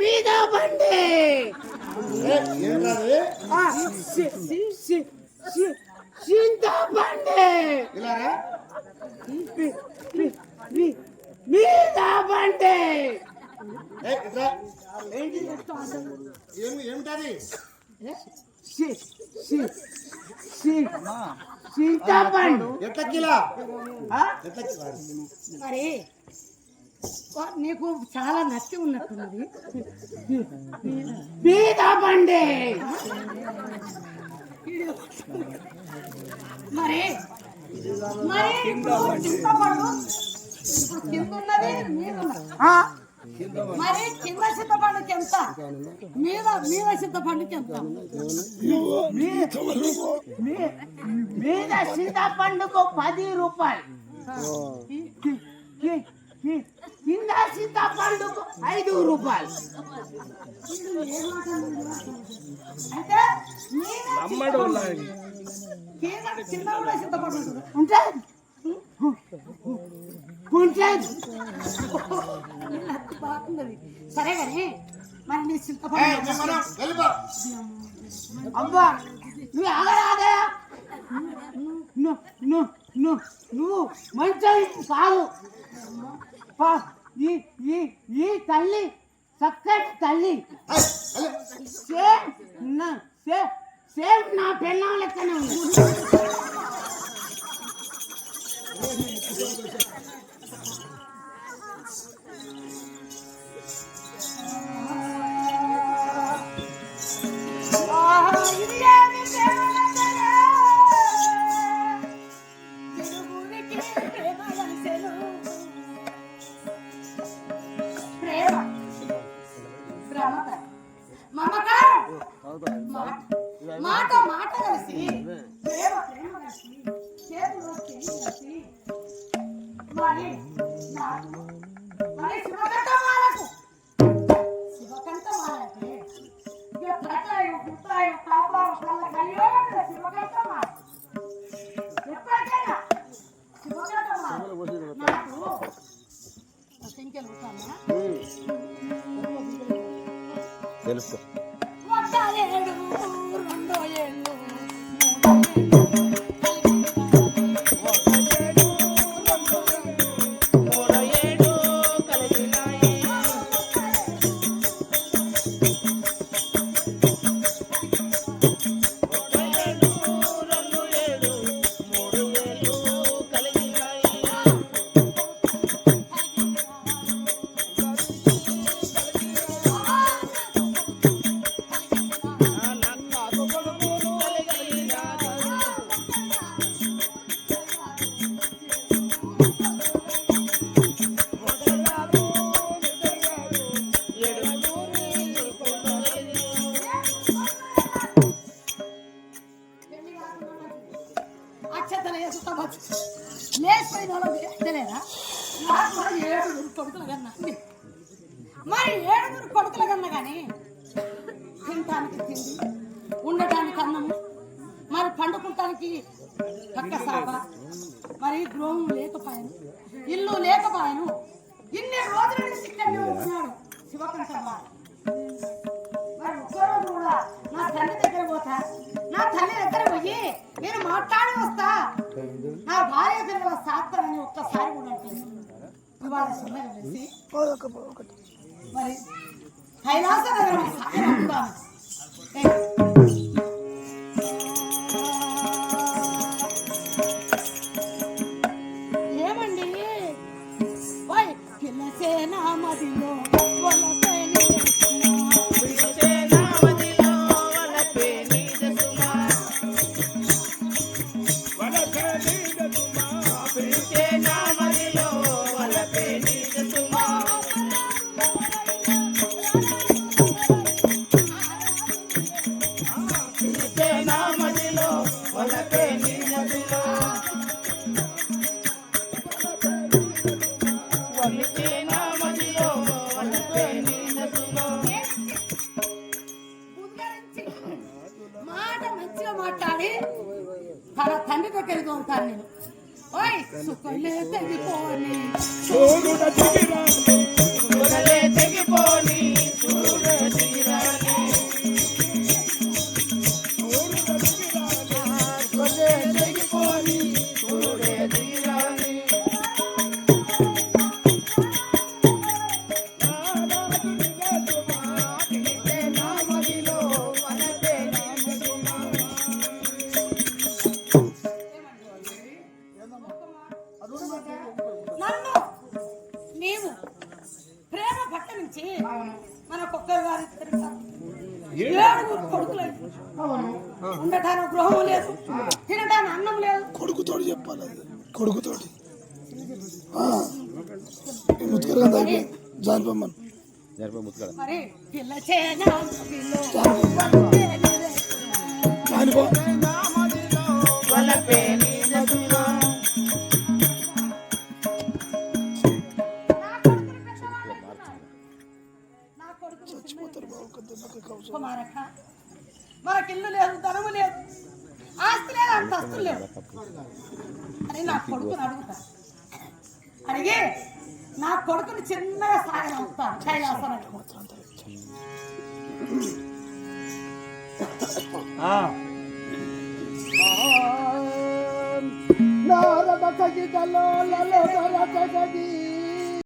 మీద బండి చింతపండి మీద బండి ఏమిటది? చింతపండు ఎట్లా కిలో? మరి నీకు చాలా నచ్చి ఉన్నట్టున్నది. మీద బండి మరి మరి చింతపండు ఇప్పుడు కింద ఉన్నది మీద మరి కింద చింతపండుకి ఎంత, మీద మీద చింతపండుకి ఎంత? మీద చింతపండుకు 10 రూపాయలు, కింద చింతపండుకు 5 రూపాయలు. అంటే కింద కూడా చింతపండు ఉంటుంది. బాగుంది. సరే కానీ మరి నీ చింతపండు అబ్బా నువ్వు ఆగరాదే, నువ్వు మంచి కాదు. ఈ తల్లి చక్కటి తల్లి సేమ్ నా పెళ్ళం లెక్కనే ఉంది. మాట మాట కలిసి ప్రేమ ప్రేమ కలిసి చేతులు కలిసి మరి మరి శివకంఠ మాలకు ప్రకాయం పుత్రాయం కాపాడు కళ్ళ కలియోగ శివకంఠ మాల ఎప్పటికైనా శివకంఠ మాల నాకు సంఖ్యలు తెలుసు. మరి 7 కొడుకుల కన్నా కానీ తినటానికి తిండి, ఉండటానికి అన్నము, మరి పండుకుంటానికి పక్క సాప, మరి గృహం లేకపోయాను, ఇల్లు లేకపోయాను. ఇన్ని రోజుల నుంచి ఇక్కడనే ఉంటున్నాడు శివకంఠ. మరి ఒక్కరోజు కూడా నా తల్లి దగ్గర పోతా, నా తల్లి దగ్గర పోయి నేను మాట్లాడి వస్తా, నా భార్య పిల్లల సాత్తానని ఒక్కసారి కూడా ఇవాళ కలిసి మరి కైలాస నగరం ఏమండి పిల్లసేనా మదిలో తన తండ్రి దగ్గరికి ఉంటాను నేను. ఓయ్ సుఖలే తెగిపోని ఒక్కరు గారి ఏడుగురు కొడుకులు ఉండటానికి గృహం లేదు, తినటానికి అన్నం లేదు. కొడుకుతోటి చెప్పాలి, అది కొడుకుతోటి ముత్తుకరగా జానిపోమ్మను మరి పిల్ల చేనా జానిపో కుమారక్క మనకి ఇల్లు లేదు, ధనము లేదు, ఆస్తి లేదు, అంతస్తులు లేవు అని నా కొడుకుని అడుగుతా. అడిగి నా కొడుకుని చిన్నగా సాయం అవుతాను కైలాసానికి. నారద సగితలో లలో